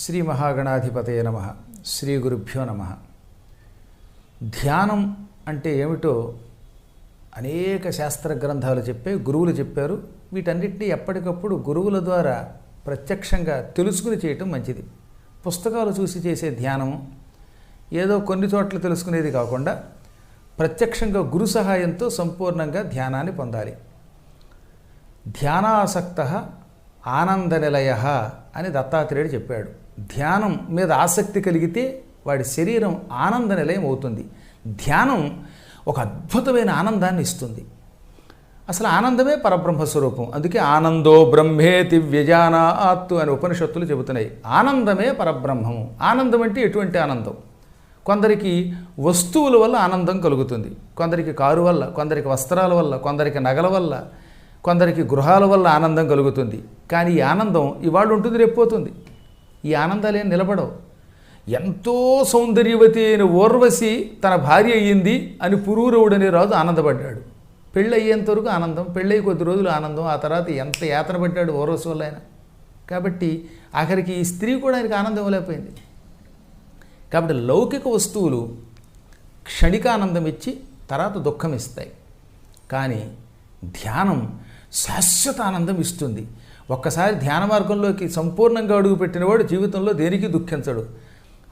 శ్రీ మహాగణాధిపతయ నమః. శ్రీ గురుభ్యో నమః. ధ్యానం అంటే ఏమిటో అనేక శాస్త్ర గ్రంథాలు చెప్పాయి, గురువులు చెప్పారు. వీటన్నిటినీ ఎప్పటికప్పుడు గురువుల ద్వారా ప్రత్యక్షంగా తెలుసుకుని చేయటం మంచిది. పుస్తకాలు చూసి చేసే ధ్యానము ఏదో కొన్ని చోట్ల తెలుసుకునేది కాకుండా ప్రత్యక్షంగా గురు సహాయంతో సంపూర్ణంగా ధ్యానాన్ని పొందాలి. ధ్యానాసక్త ఆనందనిలయ అని దత్తాత్రేయుడు చెప్పాడు. ధ్యానం మీద ఆసక్తి కలిగితే వాడి శరీరం ఆనంద నిలయం అవుతుంది. ధ్యానం ఒక అద్భుతమైన ఆనందాన్ని ఇస్తుంది. అసలు ఆనందమే పరబ్రహ్మ స్వరూపం. అందుకే ఆనందో బ్రహ్మేతి వ్యజానాత్తు అని ఉపనిషత్తులు చెబుతున్నాయి. ఆనందమే పరబ్రహ్మము. ఆనందం అంటే ఎటువంటి ఆనందం? కొందరికి వస్తువుల వల్ల ఆనందం కలుగుతుంది, కొందరికి కారు వల్ల, కొందరికి వస్త్రాల వల్ల, కొందరికి నగల వల్ల, కొందరికి గృహాల వల్ల ఆనందం కలుగుతుంది. కానీ ఈ ఆనందం ఇవాళ ఉంటుంది, రేపోతుంది. ఈ ఆనందాలేం నిలబడవు. ఎంతో సౌందర్యవతి అయిన ఊర్వశి తన భార్య అయ్యింది అని పురూరవుడు అనే రాజు ఆనందపడ్డాడు. పెళ్ళి అయ్యేంత వరకు ఆనందం, పెళ్ళయి కొద్ది రోజులు ఆనందం, ఆ తర్వాత ఎంత యాతన పడ్డాడు ఊర్వశి వల్ల ఆయన. కాబట్టి ఆఖరికి ఈ స్త్రీ కూడా ఆయనకి ఆనందం ఇవ్వలేకపోయింది. కాబట్టి లౌకిక వస్తువులు క్షణికానందం ఇచ్చి తర్వాత దుఃఖం ఇస్తాయి. కానీ ధ్యానం శాశ్వత ఆనందం ఇస్తుంది. ఒక్కసారి ధ్యాన మార్గంలోకి సంపూర్ణంగా అడుగుపెట్టినవాడు జీవితంలో దేనికి దుఃఖించడు.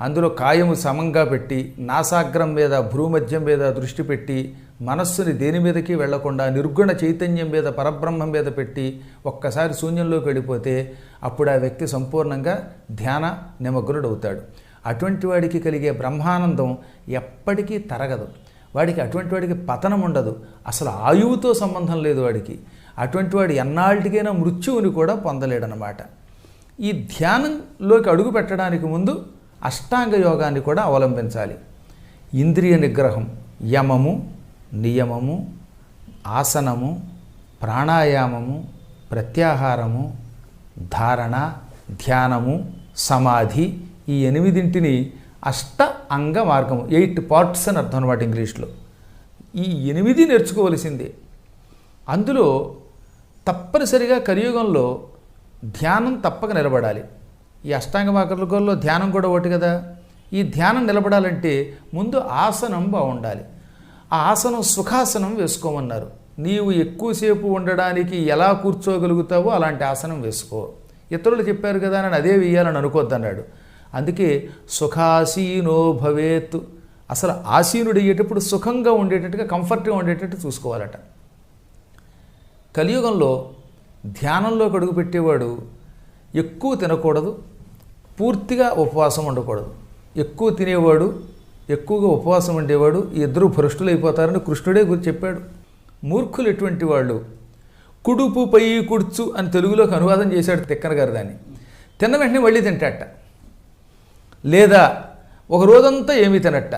అందులో కాయము సమంగా పెట్టి, నాసాగ్రం మీద, భ్రూమధ్యం మీద దృష్టి పెట్టి, మనస్సుని దేని మీదకి వెళ్లకుండా నిర్గుణ చైతన్యం మీద, పరబ్రహ్మం మీద పెట్టి ఒక్కసారి శూన్యంలోకి వెళ్ళిపోతే అప్పుడు ఆ వ్యక్తి సంపూర్ణంగా ధ్యాన నిమగ్నుడు అవుతాడు. అటువంటి వాడికి కలిగే బ్రహ్మానందం ఎప్పటికీ తరగదు. వాడికి అటువంటి వాడికి పతనం ఉండదు. అసలు ఆయువుతో సంబంధం లేదు వాడికి. అటువంటి వాడు ఎన్నాళ్ళకైనా మృత్యువుని కూడా పొందలేడనమాట. ఈ ధ్యానంలోకి అడుగు పెట్టడానికి ముందు అష్టాంగ యోగాన్ని కూడా అవలంబించాలి. ఇంద్రియ నిగ్రహం, యమము, నియమము, ఆసనము, ప్రాణాయామము, ప్రత్యాహారము, ధారణ, ధ్యానము, సమాధి, ఈ 8 అష్ట అంగ మార్గము, 8 పార్ట్స్ అని అర్థం అనమాట ఇంగ్లీష్లో. ఈ 8 నేర్చుకోవలసిందే. అందులో తప్పనిసరిగా కలియుగంలో ధ్యానం తప్పక నిలబడాలి. ఈ అష్టాంగ మార్గంలో ధ్యానం కూడా ఒకటి కదా. ఈ ధ్యానం నిలబడాలంటే ముందు ఆసనం బాగుండాలి. ఆ ఆసనం సుఖాసనం వేసుకోమన్నారు. నీవు ఎక్కువసేపు ఉండడానికి ఎలా కూర్చోగలుగుతావో అలాంటి ఆసనం వేసుకో. ఇతరులు చెప్పారు కదా అని అదే వేయాలని అనుకోద్దన్నాడు. అందుకే సుఖాసీనో భవేత్. అసలు ఆసీనుడు అయ్యేటప్పుడు సుఖంగా ఉండేటట్టుగా, కంఫర్ట్గా ఉండేటట్టు చూసుకోవాలట. కలియుగంలో ధ్యానంలోకి అడుగుపెట్టేవాడు ఎక్కువ తినకూడదు, పూర్తిగా ఉపవాసం ఉండకూడదు. ఎక్కువ తినేవాడు, ఎక్కువగా ఉపవాసం ఉండేవాడు, ఈ ఇద్దరు భ్రష్టులు అయిపోతారని కృష్ణుడే గురించి చెప్పాడు. మూర్ఖులు ఎటువంటి వాళ్ళు? కుడుపు పై కుడ్చు అని తెలుగులోకి అనువాదం చేశాడు తిక్కన గారు. దాన్ని తిన్న వెంటనే మళ్ళీ తింటాట, లేదా ఒక రోజంతా ఏమీ తినట్ట.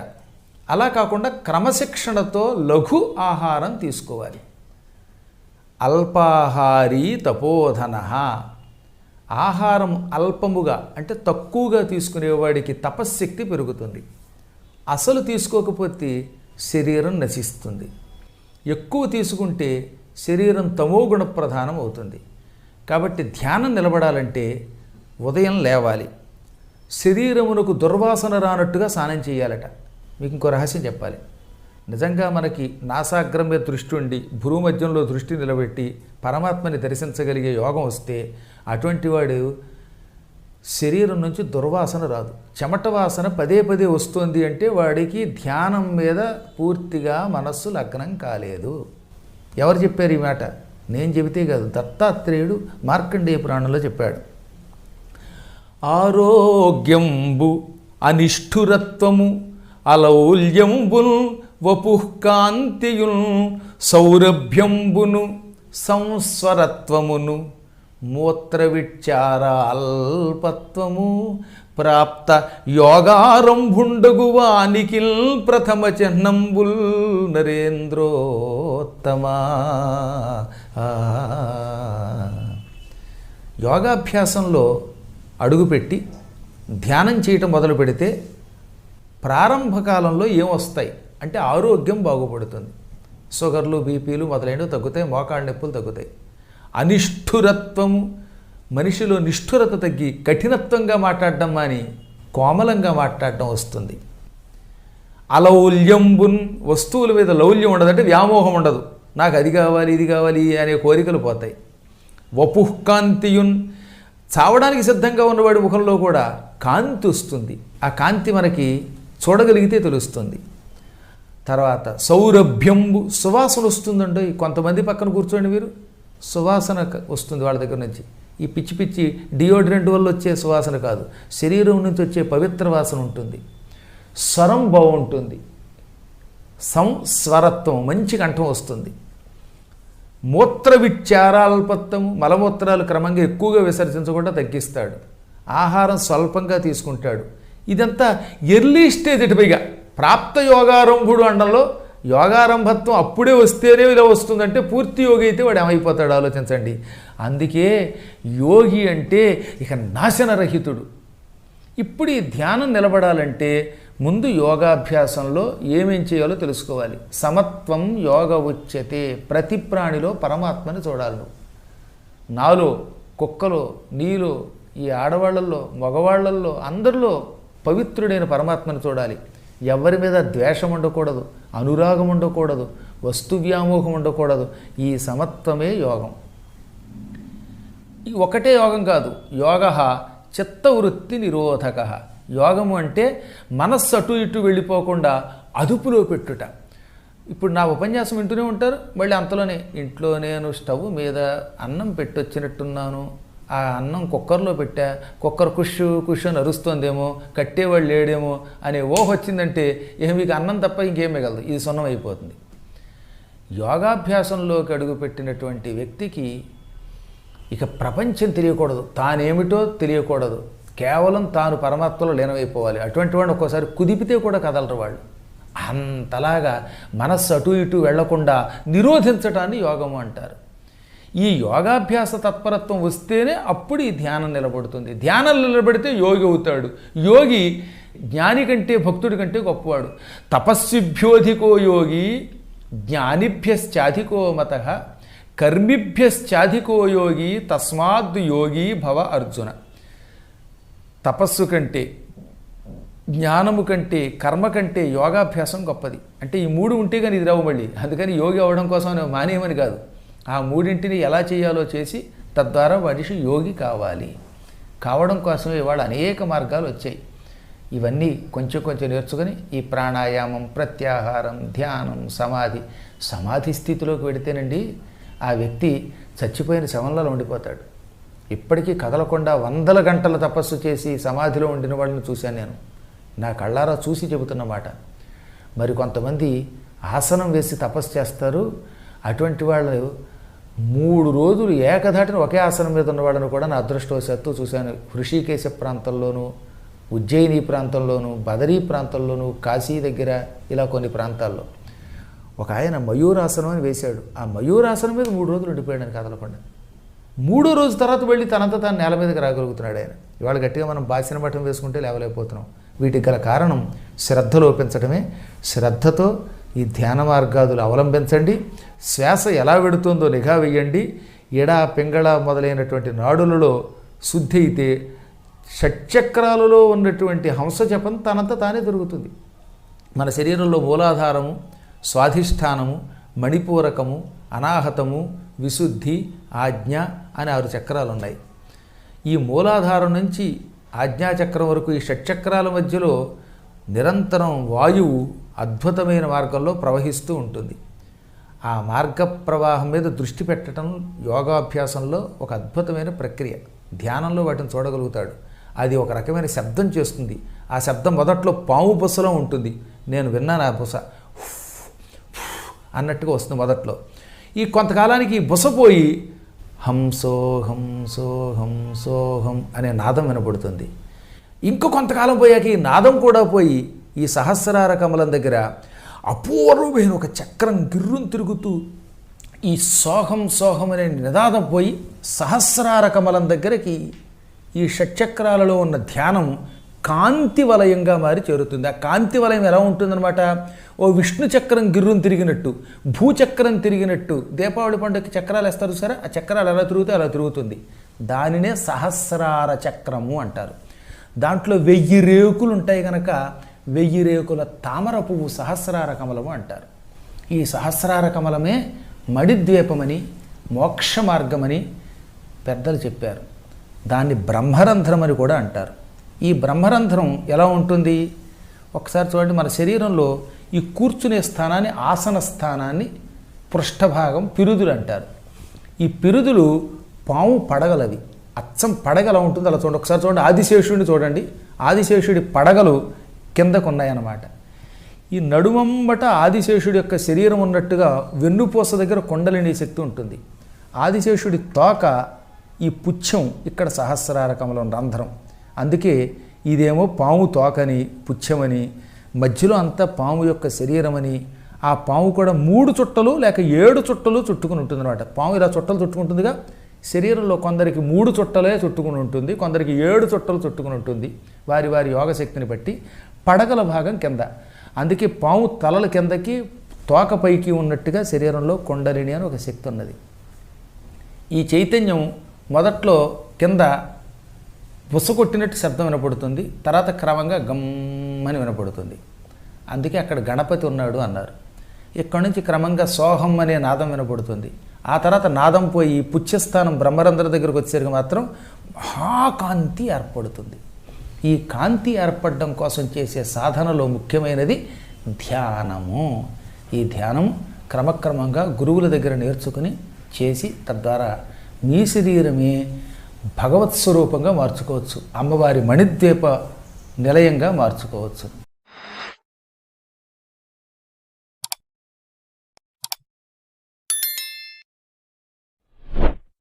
అలా కాకుండా క్రమశిక్షణతో లఘు ఆహారం తీసుకోవాలి. అల్పాహారీ తపోధన. ఆహారం అల్పముగా అంటే తక్కువగా తీసుకునేవాడికి తపశ్శక్తి పెరుగుతుంది. అసలు తీసుకోకపోతే శరీరం నశిస్తుంది. ఎక్కువ తీసుకుంటే శరీరం తమోగుణ ప్రధానం అవుతుంది. కాబట్టి ధ్యానం నిలబడాలంటే ఉదయం లేవాలి, శరీరమునకు దుర్వాసన రానట్టుగా స్నానం చేయాలట. మీకు ఇంకో రహస్యం చెప్పాలి. నిజంగా మనకి నాసాగ్రం మీద దృష్టి ఉండి భ్రూమధ్యంలో దృష్టి నిలబెట్టి పరమాత్మని దర్శించగలిగే యోగం వస్తే అటువంటి వాడు శరీరం నుంచి దుర్వాసన రాదు. చెమట వాసన పదే పదే వస్తుంది అంటే వాడికి ధ్యానం మీద పూర్తిగా మనస్సు లగ్నం కాలేదు. ఎవరు చెప్పారు ఈ మాట? నేను చెబితే కాదు, దత్తాత్రేయుడు మార్కండేయ పురాణంలో చెప్పాడు. ఆరోగ్యంబు అనిష్ఠురత్వము అలౌల్యంబును వపుఃకాంతియున్ సౌరభ్యంబును సంస్వరత్వమును మూత్రవిచార అల్పత్వము ప్రాప్త యోగారంభుండగువానికిల్ ప్రథమ చిహ్నంబుల్ నరేంద్రోత్తమా. యోగాభ్యాసంలో అడుగుపెట్టి ధ్యానం చేయటం మొదలు పెడితే ప్రారంభకాలంలో ఏమొస్తాయి అంటే ఆరోగ్యం బాగుపడుతుంది. షుగర్లు, బీపీలు మొదలైనవి తగ్గుతాయి, మోకాళ్ళ నొప్పులు తగ్గుతాయి. అనిష్ఠురత్వము మనిషిలో నిష్ఠురత తగ్గి కఠినత్వంగా మాట్లాడడం మాని కోమలంగా మాట్లాడడం వస్తుంది. అలౌల్యంబున్, వస్తువుల మీద లౌల్యం ఉండదు, అంటే వ్యామోహం ఉండదు. నాకు అది కావాలి ఇది కావాలి అనే కోరికలు పోతాయి. వపుఃకాంతియున్, చావడానికి సిద్ధంగా ఉన్నవాడి ముఖంలో కూడా కాంతి వస్తుంది. ఆ కాంతి మనకి చూడగలిగితే తెలుస్తుంది. తర్వాత సౌరభ్యంబు, సువాసన వస్తుందండి. కొంతమంది పక్కన కూర్చోండి మీరు, సువాసన వస్తుంది వాళ్ళ దగ్గర నుంచి. ఈ పిచ్చి పిచ్చి డియోడ్రెంట్ వల్ల వచ్చే సువాసన కాదు, శరీరం నుంచి వచ్చే పవిత్ర వాసన ఉంటుంది. స్వరం బాగుంటుంది, సంస్వరత్వం, మంచి కంఠం వస్తుంది. మూత్ర విచారాల్పత్తము, మలమూత్రాలు క్రమంగా ఎక్కువగా విసర్జించకుండా తగ్గిస్తాడు. ఆహారం స్వల్పంగా తీసుకుంటాడు. ఇదంతా ఎర్లీ స్టేజ్. పైగా ప్రాప్త యోగారంభుడు అండంలో యోగారంభత్వం అప్పుడే వస్తేనే ఇలా వస్తుందంటే పూర్తి యోగి అయితే వాడు ఏమైపోతాడు ఆలోచించండి. అందుకే యోగి అంటే ఇక నాశనరహితుడు. ఇప్పుడు ఈ ధ్యానం నిలబడాలంటే ముందు యోగాభ్యాసంలో ఏమేం చేయాలో తెలుసుకోవాలి. సమత్వం యోగ ఉచ్యతే, ప్రతి ప్రాణిలో పరమాత్మని చూడాలి నువ్వు. నాలో, కుక్కలో, నీలో, ఈ ఆడవాళ్ళల్లో, మగవాళ్ళల్లో, అందరిలో పవిత్రుడైన పరమాత్మని చూడాలి. ఎవరి మీద ద్వేషం ఉండకూడదు, అనురాగం ఉండకూడదు, వస్తు వ్యామోహం ఉండకూడదు. ఈ సమత్వమే యోగం. ఒకటే యోగం కాదు. యోగ చిత్తవృత్తి నిరోధక. యోగము అంటే మనస్సు అటు ఇటు వెళ్ళిపోకుండా అదుపులో పెట్టుట. ఇప్పుడు నా ఉపన్యాసం వింటూనే ఉంటారు, మళ్ళీ అంతలోనే ఇంట్లో నేను స్టవ్ మీద అన్నం పెట్టొచ్చినట్టున్నాను, ఆ అన్నం కుక్కర్లో పెట్టా, కుక్కర్ కుష్ అని అరుస్తోందేమో, కట్టేవాళ్ళు లేడేమో అనే ఓహ్ వచ్చిందంటే మీకు అన్నం తప్ప ఇంకేం మిగలదు, ఇది సున్నం అయిపోతుంది. యోగాభ్యాసంలోకి అడుగుపెట్టినటువంటి వ్యక్తికి ఇక ప్రపంచం తెలియకూడదు, తానేమిటో తెలియకూడదు, కేవలం తాను పరమాత్మలో లీనమైపోవాలి. అటువంటి వాడిని ఒక్కోసారి కుదిపితే కూడా కదలరు వాళ్ళు. అంతలాగా మనస్సు అటు ఇటు వెళ్లకుండా నిరోధించటాన్ని యోగము అంటారు. ఈ యోగాభ్యాస తత్పరత్వం వస్తేనే అప్పుడు ఈ ధ్యానం నిలబడుతుంది. ధ్యానం నిలబడితే యోగి అవుతాడు. యోగి జ్ఞాని కంటే భక్తుడి కంటే గొప్పవాడు. తపస్విభ్యోధికో యోగి జ్ఞానిభ్యశ్చాధికో మతః కర్మిభ్యశ్చాధికో యోగి తస్మాద్ యోగి భవ అర్జున. తపస్సు కంటే, జ్ఞానము కంటే, కర్మ కంటే యోగాభ్యాసం గొప్పది. అంటే ఈ మూడు ఉంటే కానీ ఇది రావు మళ్ళీ. అందుకని యోగి అవ్వడం కోసం మానేయమని కాదు, ఆ మూడింటిని ఎలా చేయాలో చేసి తద్వారా మనిషి యోగి కావడం కోసమే ఇవాళ అనేక మార్గాలు వచ్చాయి. ఇవన్నీ కొంచెం కొంచెం నేర్చుకొని ఈ ప్రాణాయామం, ప్రత్యాహారం, ధ్యానం, సమాధి స్థితిలోకి వెడితేనండి ఆ వ్యక్తి చచ్చిపోయిన శవంలో ఉండిపోతాడు. ఇప్పటికీ కదలకుండా వందల గంటల తపస్సు చేసి సమాధిలో ఉండిన వాళ్ళని చూశాను నేను, నా కళ్ళారా చూసి చెబుతున్నమాట. మరి కొంతమంది ఆసనం వేసి తపస్సు చేస్తారు. అటువంటి వాళ్ళు 3 రోజులు ఏకధాటిన ఒకే ఆసనం మీద ఉన్నవాళ్ళని కూడా నా అదృష్టవశాత్తు చూశాను. హృషికేశ ప్రాంతంలోనూ, ఉజ్జయిని ప్రాంతంలోనూ, బదరీ ప్రాంతంలోనూ, కాశీ దగ్గర, ఇలా కొన్ని ప్రాంతాల్లో. ఒక ఆయన మయూరాసనం అని వేశాడు. ఆ మయూరాసనం మీద 3 రోజులు ఉండిపోయాడు కదలకుండా. 3వ రోజు తర్వాత వెళ్ళి తనంతా తాను నేల మీదకి రాగలుగుతున్నాడు ఆయన. ఇవాళ గట్టిగా మనం బాసిన మఠం వేసుకుంటే లేవలేకపోతున్నాం. వీటికి గల కారణం శ్రద్ధ లోపించడమే. శ్రద్ధతో ఈ ధ్యాన మార్గాదులు అవలంబించండి. శ్వాస ఎలా వెడుతుందో నిఘా వేయండి. ఎడ, పింగళ మొదలైనటువంటి నాడులలో శుద్ధి అయితే షట్చక్రాలలో ఉన్నటువంటి హంసజపం తనంత తానే దొరుకుతుంది. మన శరీరంలో మూలాధారము, స్వాధిష్టానము, మణిపూరకము, అనాహతము, విశుద్ధి, ఆజ్ఞ అని 6 చక్రాలు ఉన్నాయి. ఈ మూలాధారం నుంచి ఆజ్ఞాచక్రం వరకు ఈ షట్చక్రాల మధ్యలో నిరంతరం వాయువు అద్భుతమైన మార్గంలో ప్రవహిస్తూ ఉంటుంది. ఆ మార్గ ప్రవాహం మీద దృష్టి పెట్టడం యోగాభ్యాసంలో ఒక అద్భుతమైన ప్రక్రియ. ధ్యానంలో వాటిని చూడగలుగుతాడు. అది ఒక రకమైన శబ్దం చేస్తుంది. ఆ శబ్దం మొదట్లో పాము బుసలో ఉంటుంది. నేను విన్నాను ఆ బుస అన్నట్టుగా వస్తుంది మొదట్లో. ఈ కొంతకాలానికి ఈ బుస పోయి హంసోహం సోహం సోహం అనే నాదం వినపడుతుంది. ఇంకో కొంతకాలం పోయాక ఈ నాదం కూడా పోయి ఈ సహస్రార కమలం దగ్గర అపూర్వమైన ఒక చక్రం గిర్రును తిరుగుతూ ఈ సోహం సోహం అనే నినాదం పోయి సహస్రార కమలం దగ్గరికి ఈ షట్చక్రాలలో ఉన్న ధ్యానం కాంతి వలయంగా మారి చేరుతుంది. ఆ కాంతి వలయం ఎలా ఉంటుందన్నమాట, ఓ విష్ణు చక్రం గిర్రును తిరిగినట్టు, భూచక్రం తిరిగినట్టు. దీపావళి పండుగకి చక్రాలు వేస్తారు సరే, ఆ చక్రాలు ఎలా తిరుగుతాయి అలా తిరుగుతుంది. దానినే సహస్రార చక్రము అంటారు. దాంట్లో 1000 రేకులు ఉంటాయి కనుక 1000 రేకుల తామర పువ్వు సహస్రార కమలము అంటారు. ఈ సహస్రార కమలమే మణిద్వీపమని మోక్ష మార్గమని పెద్దలు చెప్పారు. దాన్ని బ్రహ్మరంధ్రం అని కూడా అంటారు. ఈ బ్రహ్మరంధ్రం ఎలా ఉంటుంది? ఒకసారి చూడండి, మన శరీరంలో ఈ కూర్చునే స్థానాన్ని, ఆసన స్థానాన్ని పృష్ఠభాగం పిరుదులు అంటారు. ఈ పిరుదులు పాము పడగలవి, అచ్చం పడగల ఉంటుంది. అలా చూడండి, ఒకసారి చూడండి, ఆదిశేషుడిని చూడండి. ఆదిశేషుడి పడగలు కిందకు ఉన్నాయన్నమాట. ఈ నడుమంబట ఆదిశేషుడి యొక్క శరీరం ఉన్నట్టుగా వెన్నుపూస దగ్గర కుండలిని శక్తి ఉంటుంది. ఆదిశేషుడి తోక ఈ పుచ్చం, ఇక్కడ సహస్రార కమలం రంధ్రం. అందుకే ఇదేమో పాము తోకని, పుచ్చమని, మధ్యలో అంతా పాము యొక్క శరీరమని. ఆ పాము కూడా 3 చుట్టలు లేక 7 చుట్టలు చుట్టుకుని ఉంటుంది అనమాట. పాము ఇలా చుట్టలు చుట్టుకుంటుందిగా. శరీరంలో కొందరికి 3 చుట్టలే చుట్టుకుని ఉంటుంది, కొందరికి 7 చుట్టలు చుట్టుకుని ఉంటుంది, వారి వారి యోగశక్తిని బట్టి. పడగల భాగం కింద. అందుకే పాము తలల కిందకి తోక పైకి ఉన్నట్టుగా శరీరంలో కుండలిని అని ఒక శక్తి ఉన్నది. ఈ చైతన్యం మొదట్లో కింద బుసకొట్టినట్టు శబ్దం వినపడుతుంది, తర్వాత క్రమంగా గమ్మని వినపడుతుంది. అందుకే అక్కడ గణపతి ఉన్నాడు అన్నారు. ఇక్కడి నుంచి క్రమంగా సోహం అనే నాదం వినపడుతుంది. ఆ తర్వాత నాదం పోయి పుచ్చస్థానం బ్రహ్మరంధ్ర దగ్గరకు వచ్చేసరికి మాత్రం మహాకాంతి ఏర్పడుతుంది. ఈ కాంతి ఏర్పడడం కోసం చేసే సాధనలో ముఖ్యమైనది ధ్యానము. ఈ ధ్యానం క్రమక్రమంగా గురువుల దగ్గర నేర్చుకుని చేసి, తద్వారా మీ శరీరమే భగవత్ స్వరూపంగా మార్చుకోవచ్చు, అమ్మవారి మణిద్వీప నిలయంగా మార్చుకోవచ్చు.